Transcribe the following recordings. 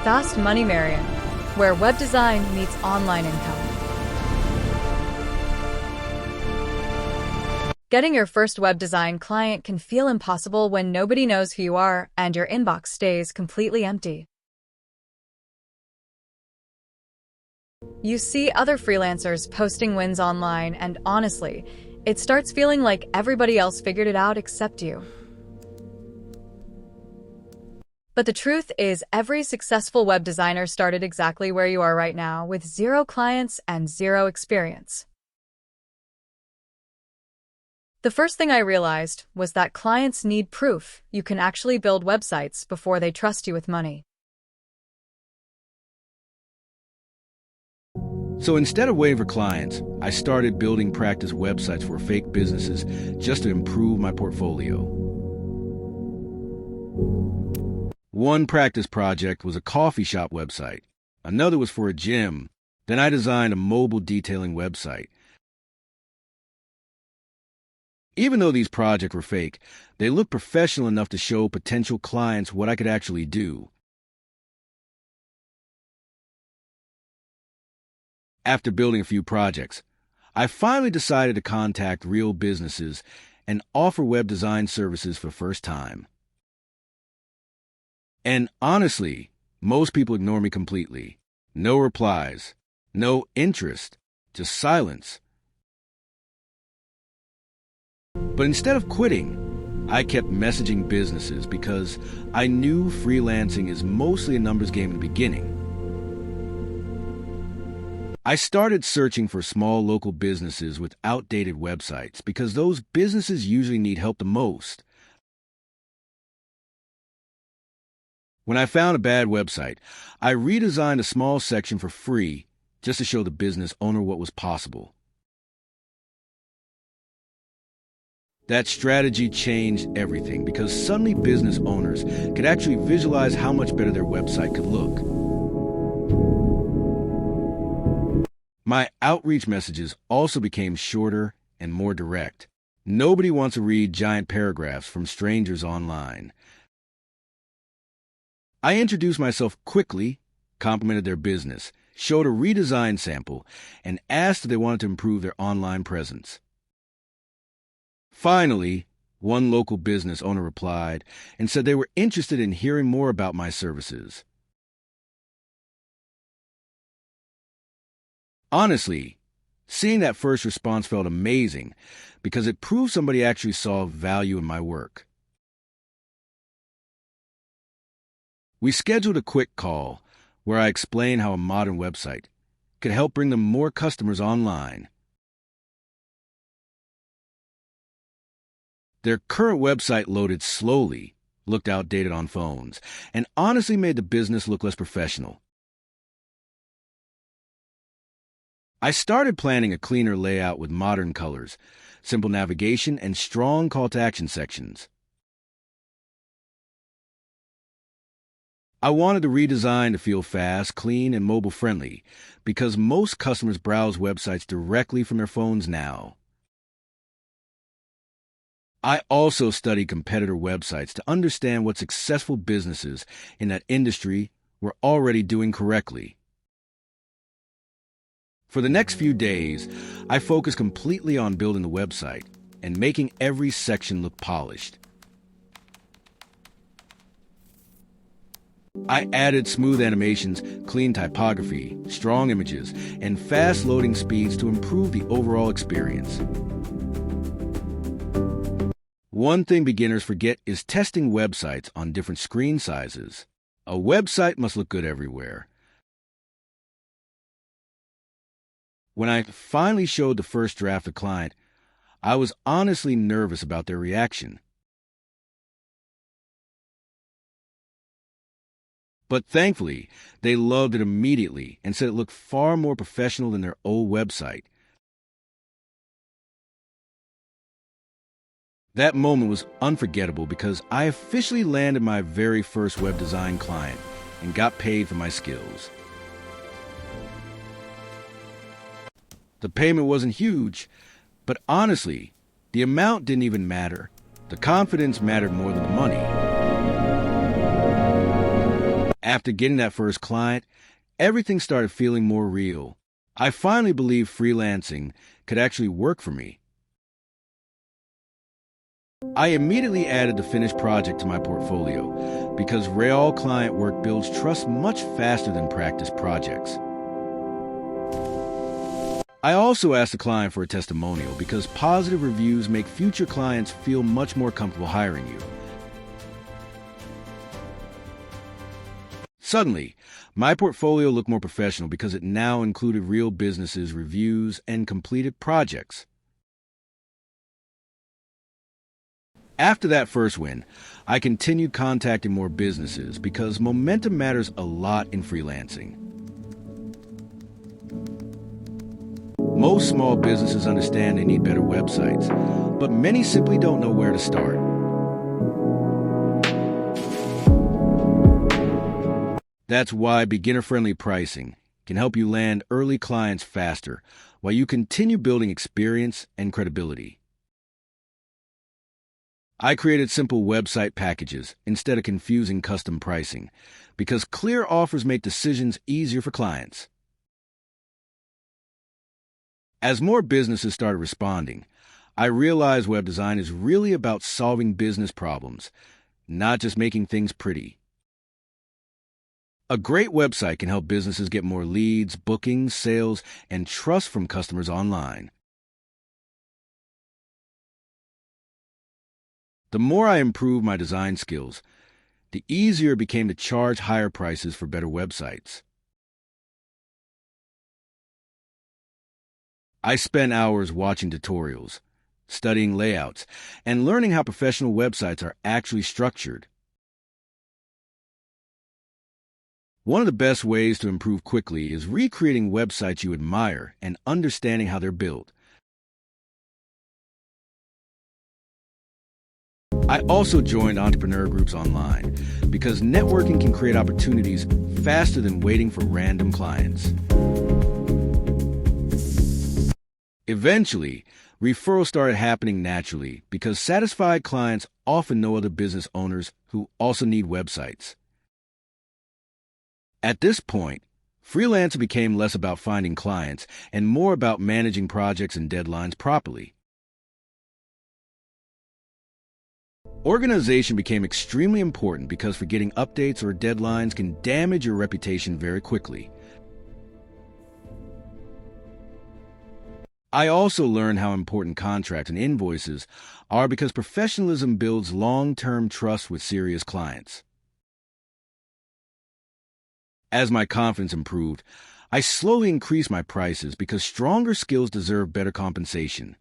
Fast Money Marion, where web design meets online income. Getting your first web design client can feel impossible when nobody knows who you are and your inbox stays completely empty. You see other freelancers posting wins online, and honestly, it starts feeling like everybody else figured it out except you. But the truth is, every successful web designer started exactly where you are right now, with 0 clients and 0 experience. The first thing I realized was that clients need proof you can actually build websites before they trust you with money. So instead of waiting for clients, I started building practice websites for fake businesses just to improve my portfolio. One practice project was a coffee shop website. Another was for a gym. Then I designed a mobile detailing website. Even though these projects were fake, they looked professional enough to show potential clients what I could actually do. After building a few projects, I finally decided to contact real businesses and offer web design services for the first time. And honestly, most people ignore me completely. No replies, no interest, just silence. But instead of quitting, I kept messaging businesses because I knew freelancing is mostly a numbers game in the beginning. I started searching for small local businesses with outdated websites because those businesses usually need help the most. When I found a bad website, I redesigned a small section for free just to show the business owner what was possible. That strategy changed everything because suddenly business owners could actually visualize how much better their website could look. My outreach messages also became shorter and more direct. Nobody wants to read giant paragraphs from strangers online. I introduced myself quickly, complimented their business, showed a redesigned sample, and asked if they wanted to improve their online presence. Finally, one local business owner replied and said they were interested in hearing more about my services. Honestly, seeing that first response felt amazing because it proved somebody actually saw value in my work. We scheduled a quick call where I explained how a modern website could help bring them more customers online. Their current website loaded slowly, looked outdated on phones, and honestly made the business look less professional. I started planning a cleaner layout with modern colors, simple navigation, and strong call-to-action sections. I wanted the redesign to feel fast, clean, and mobile-friendly because most customers browse websites directly from their phones now. I also studied competitor websites to understand what successful businesses in that industry were already doing correctly. For the next few days, I focused completely on building the website and making every section look polished. I added smooth animations, clean typography, strong images, and fast loading speeds to improve the overall experience. One thing beginners forget is testing websites on different screen sizes. A website must look good everywhere. When I finally showed the first draft to the client, I was honestly nervous about their reaction. But thankfully, they loved it immediately and said it looked far more professional than their old website. That moment was unforgettable because I officially landed my very first web design client and got paid for my skills. The payment wasn't huge, but honestly, the amount didn't even matter. The confidence mattered more than the money. After getting that first client, everything started feeling more real. I finally believed freelancing could actually work for me. I immediately added the finished project to my portfolio because real client work builds trust much faster than practice projects. I also asked the client for a testimonial because positive reviews make future clients feel much more comfortable hiring you. Suddenly, my portfolio looked more professional because it now included real businesses, reviews, and completed projects. After that first win, I continued contacting more businesses because momentum matters a lot in freelancing. Most small businesses understand they need better websites, but many simply don't know where to start. That's why beginner-friendly pricing can help you land early clients faster while you continue building experience and credibility. I created simple website packages instead of confusing custom pricing because clear offers make decisions easier for clients. As more businesses started responding, I realized web design is really about solving business problems, not just making things pretty. A great website can help businesses get more leads, bookings, sales, and trust from customers online. The more I improved my design skills, the easier it became to charge higher prices for better websites. I spent hours watching tutorials, studying layouts, and learning how professional websites are actually structured. One of the best ways to improve quickly is recreating websites you admire and understanding how they're built. I also joined entrepreneur groups online because networking can create opportunities faster than waiting for random clients. Eventually, referrals started happening naturally because satisfied clients often know other business owners who also need websites. At this point, freelancing became less about finding clients and more about managing projects and deadlines properly. Organization became extremely important because forgetting updates or deadlines can damage your reputation very quickly. I also learned how important contracts and invoices are because professionalism builds long-term trust with serious clients. As my confidence improved, I slowly increased my prices because stronger skills deserve better compensation.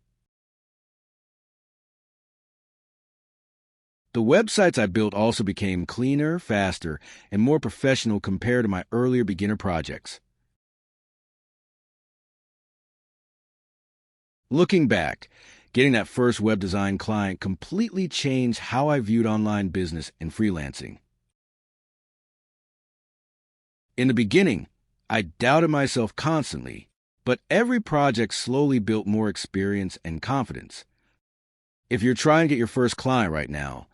The websites I built also became cleaner, faster, and more professional compared to my earlier beginner projects. Looking back, getting that first web design client completely changed how I viewed online business and freelancing. In the beginning, I doubted myself constantly, but every project slowly built more experience and confidence. If you're trying to get your first client right now,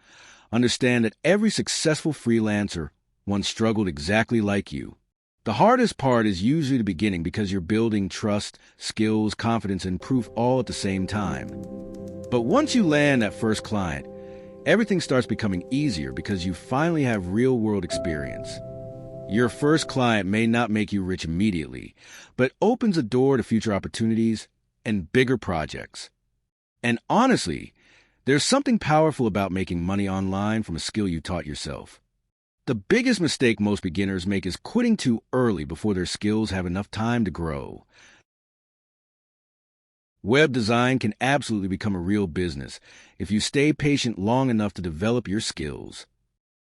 understand that every successful freelancer once struggled exactly like you. The hardest part is usually the beginning because you're building trust, skills, confidence, and proof all at the same time. But once you land that first client, everything starts becoming easier because you finally have real-world experience. Your first client may not make you rich immediately, but opens a door to future opportunities and bigger projects. And honestly, there's something powerful about making money online from a skill you taught yourself. The biggest mistake most beginners make is quitting too early before their skills have enough time to grow. Web design can absolutely become a real business if you stay patient long enough to develop your skills.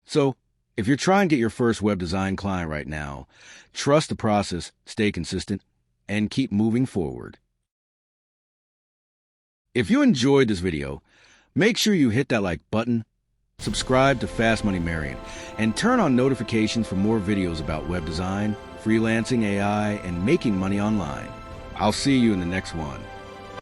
So, if you're trying to get your first web design client right now, trust the process, stay consistent, and keep moving forward. If you enjoyed this video, make sure you hit that like button, subscribe to Fast Money Marion, and turn on notifications for more videos about web design, freelancing, AI, and making money online. I'll see you in the next one.